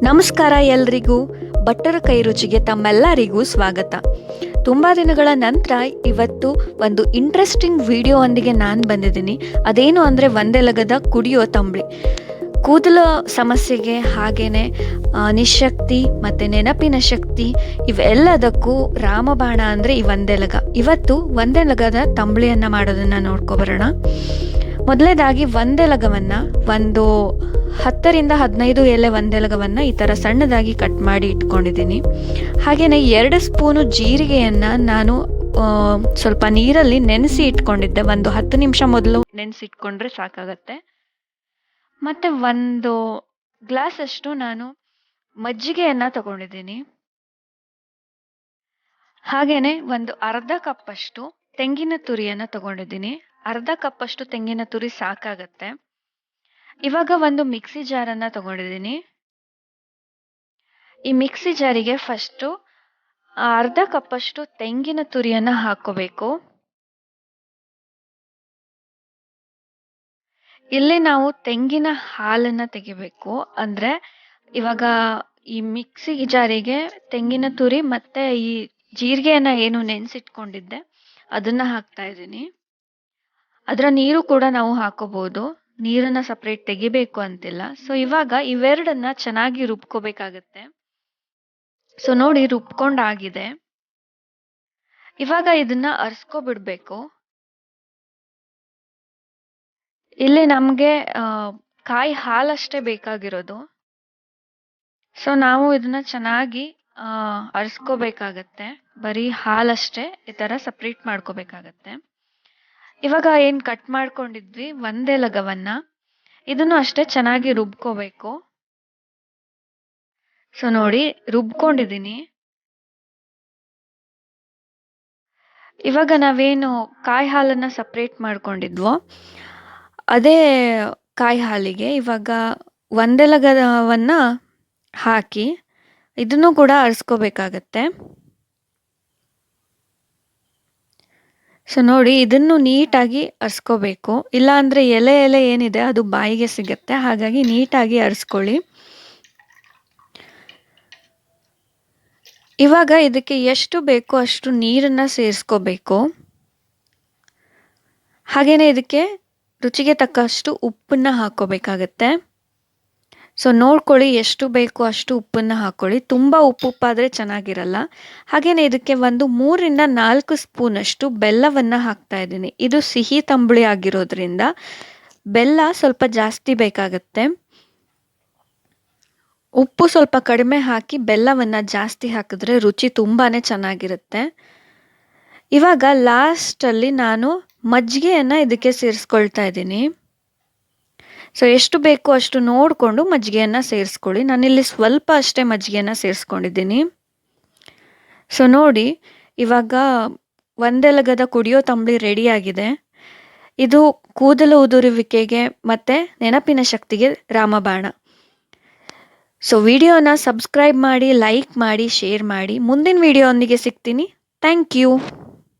ನಮಸ್ಕಾರ ಎಲ್ರಿಗೂ. ಬಟ್ಟರ ಕೈ ರುಚಿಗೆ ತಮ್ಮೆಲ್ಲರಿಗೂ ಸ್ವಾಗತ. ತುಂಬ ದಿನಗಳ ನಂತರ ಇವತ್ತು ಒಂದು ಇಂಟ್ರೆಸ್ಟಿಂಗ್ ವಿಡಿಯೋ ಒಂದಿಗೆ ನಾನು ಬಂದಿದ್ದೀನಿ. ಅದೇನು ಅಂದರೆ ಒಂದೆಲಗದ ಕುಡಿಯೋ ತಂಬಳಿ. ಕೂದಲ ಸಮಸ್ಯೆಗೆ ಹಾಗೆಯೇ ನಿಶಕ್ತಿ ಮತ್ತು ನೆನಪಿನ ಶಕ್ತಿ ಇವೆಲ್ಲದಕ್ಕೂ ರಾಮಬಾಣ ಅಂದರೆ ಈ ಒಂದೆಲಗ. ಇವತ್ತು ಒಂದೆಲಗದ ತಂಬಳಿಯನ್ನು ಮಾಡೋದನ್ನು ನೋಡ್ಕೊಬರೋಣ. ಮೊದಲನೇದಾಗಿ ಒಂದೆಲಗವನ್ನು ಒಂದು 10ರಿಂದ 15 ಎಲೆ ಒಂದೆಲಗವನ್ನು ಈ ಥರ ಸಣ್ಣದಾಗಿ ಕಟ್ ಮಾಡಿ ಇಟ್ಕೊಂಡಿದ್ದೀನಿ. ಹಾಗೆಯೇ 2 ಸ್ಪೂನು ಜೀರಿಗೆಯನ್ನು ನಾನು ಸ್ವಲ್ಪ ನೀರಲ್ಲಿ ನೆನೆಸಿ ಇಟ್ಕೊಂಡಿದ್ದೆ. ಒಂದು 10 ನಿಮಿಷ ಮೊದಲು ನೆನೆಸಿಟ್ಕೊಂಡ್ರೆ ಸಾಕಾಗತ್ತೆ. ಮತ್ತು 1 ಗ್ಲಾಸಷ್ಟು ನಾನು ಮಜ್ಜಿಗೆಯನ್ನು ತಗೊಂಡಿದ್ದೀನಿ. ಹಾಗೆಯೇ ಒಂದು ಅರ್ಧ ಕಪ್ಪಷ್ಟು ತೆಂಗಿನ ತುರಿಯನ್ನು ತಗೊಂಡಿದ್ದೀನಿ. ಅರ್ಧ ಕಪ್ಪಷ್ಟು ತೆಂಗಿನ ತುರಿ ಸಾಕಾಗತ್ತೆ. ಇವಾಗ ಒಂದು ಮಿಕ್ಸಿ ಜಾರನ್ನು ತಗೊಂಡಿದ್ದೀನಿ. ಈ ಮಿಕ್ಸಿ ಜಾರಿಗೆ ಫಸ್ಟು ಅರ್ಧ ಕಪ್ಪಷ್ಟು ತೆಂಗಿನ ತುರಿಯನ್ನು ಹಾಕೋಬೇಕು. ಇಲ್ಲಿ ನಾವು ತೆಂಗಿನ ಹಾಲನ್ನು ತೆಗಿಬೇಕು. ಅಂದರೆ ಇವಾಗ ಈ ಮಿಕ್ಸಿ ಜಾರಿಗೆ ತೆಂಗಿನ ತುರಿ ಮತ್ತು ಈ ಜೀರಿಗೆಯನ್ನು ಏನು ನೆನೆಸಿಟ್ಕೊಂಡಿದ್ದೆ ಅದನ್ನು ಹಾಕ್ತಾ ಇದ್ದೀನಿ. ಅದರ ನೀರು ಕೂಡ ನಾವು ಹಾಕೋಬಹುದು. ನೀರನ್ನು ಸಪ್ರೇಟ್ ತೆಗಿಬೇಕು ಅಂತಿಲ್ಲ. ಸೊ ಇವಾಗ ಇವೆರಡನ್ನ ಚೆನ್ನಾಗಿ ರುಬ್ಕೋಬೇಕಾಗತ್ತೆ. ಸೊ ನೋಡಿ, ರುಬ್ಕೊಂಡಾಗಿದೆ. ಇವಾಗ ಇದನ್ನ ಅರ್ಸ್ಕೊಬಿಡ್ಬೇಕು. ಇಲ್ಲಿ ನಮಗೆ ಕಾಯಿ ಹಾಲಷ್ಟೇ ಬೇಕಾಗಿರೋದು. ಸೊ ನಾವು ಇದನ್ನ ಚೆನ್ನಾಗಿ ಅರ್ಸ್ಕೋಬೇಕಾಗತ್ತೆ. ಬರೀ ಹಾಲಷ್ಟೇ ಈ ಥರ ಸಪ್ರೇಟ್ ಮಾಡ್ಕೋಬೇಕಾಗತ್ತೆ. ಇವಾಗ ಏನು ಕಟ್ ಮಾಡ್ಕೊಂಡಿದ್ವಿ ಒಂದೆಲಗವನ್ನ, ಇದನ್ನು ಅಷ್ಟೇ ಚೆನ್ನಾಗಿ ರುಬ್ಕೋಬೇಕು. ಸೊ ನೋಡಿ, ರುಬ್ಕೊಂಡಿದ್ದೀನಿ. ಇವಾಗ ನಾವೇನು ಕಾಯಿ ಹಾಲನ್ನು ಸಪ್ರೇಟ್ ಮಾಡ್ಕೊಂಡಿದ್ವೋ ಅದೇ ಕಾಯಿ ಹಾಲಿಗೆ ಇವಾಗ ಒಂದೆಲಗವನ್ನು ಹಾಕಿ ಇದನ್ನು ಕೂಡ ಅರ್ಸ್ಕೋಬೇಕಾಗತ್ತೆ. ಸೊ ನೋಡಿ, ಇದನ್ನು ನೀಟಾಗಿ ಅರ್ಸ್ಕೋಬೇಕು. ಇಲ್ಲಾಂದರೆ ಎಲೆ ಏನಿದೆ ಅದು ಬಾಯಿಗೆ ಸಿಗುತ್ತೆ. ಹಾಗಾಗಿ ನೀಟಾಗಿ ಅರ್ಸ್ಕೊಳ್ಳಿ. ಇವಾಗ ಇದಕ್ಕೆ ಎಷ್ಟು ಬೇಕೋ ಅಷ್ಟು ನೀರನ್ನು ಸೇರಿಸ್ಕೋಬೇಕು. ಹಾಗೆಯೇ ಇದಕ್ಕೆ ರುಚಿಗೆ ತಕ್ಕಷ್ಟು ಉಪ್ಪನ್ನು ಹಾಕ್ಕೋಬೇಕಾಗತ್ತೆ. ಸೊ ನೋಡ್ಕೊಳ್ಳಿ, ಎಷ್ಟು ಬೇಕೋ ಅಷ್ಟು ಉಪ್ಪನ್ನು ಹಾಕ್ಕೊಳ್ಳಿ. ತುಂಬ ಉಪ್ಪಾದರೆ ಚೆನ್ನಾಗಿರಲ್ಲ. ಹಾಗೆಯೇ ಇದಕ್ಕೆ ಒಂದು 3ರಿಂದ 4 ಸ್ಪೂನಷ್ಟು ಬೆಲ್ಲವನ್ನು ಹಾಕ್ತಾ ಇದ್ದೀನಿ. ಇದು ಸಿಹಿ ತಂಬುಳಿ ಆಗಿರೋದ್ರಿಂದ ಬೆಲ್ಲ ಸ್ವಲ್ಪ ಜಾಸ್ತಿ ಬೇಕಾಗತ್ತೆ. ಉಪ್ಪು ಸ್ವಲ್ಪ ಕಡಿಮೆ ಹಾಕಿ ಬೆಲ್ಲವನ್ನು ಜಾಸ್ತಿ ಹಾಕಿದ್ರೆ ರುಚಿ ತುಂಬಾ ಚೆನ್ನಾಗಿರುತ್ತೆ. ಇವಾಗ ಲಾಸ್ಟಲ್ಲಿ ನಾನು ಮಜ್ಜಿಗೆಯನ್ನು ಇದಕ್ಕೆ ಸೇರಿಸ್ಕೊಳ್ತಾ ಇದ್ದೀನಿ. ಸೊ ಎಷ್ಟು ಬೇಕೋ ಅಷ್ಟು ನೋಡಿಕೊಂಡು ಮಜ್ಜಿಗೆಯನ್ನು ಸೇರಿಸ್ಕೊಳ್ಳಿ. ನಾನಿಲ್ಲಿ ಸ್ವಲ್ಪ ಅಷ್ಟೇ ಮಜ್ಜಿಗೆಯನ್ನು ಸೇರಿಸ್ಕೊಂಡಿದ್ದೀನಿ. ಸೊ ನೋಡಿ, ಇವಾಗ ಒಂದೆಲಗದ ಕುಡಿಯೋ ತಂಬಳಿ ರೆಡಿಯಾಗಿದೆ. ಇದು ಕೂದಲು ಉದುರುವಿಕೆಗೆ ಮತ್ತು ನೆನಪಿನ ಶಕ್ತಿಗೆ ರಾಮಬಾಣ. ಸೊ ವಿಡಿಯೋನ ಸಬ್ಸ್ಕ್ರೈಬ್ ಮಾಡಿ, ಲೈಕ್ ಮಾಡಿ, ಶೇರ್ ಮಾಡಿ. ಮುಂದಿನ ವಿಡಿಯೋ ಒಂದಿಗೆ ಸಿಗ್ತೀನಿ. Thank you.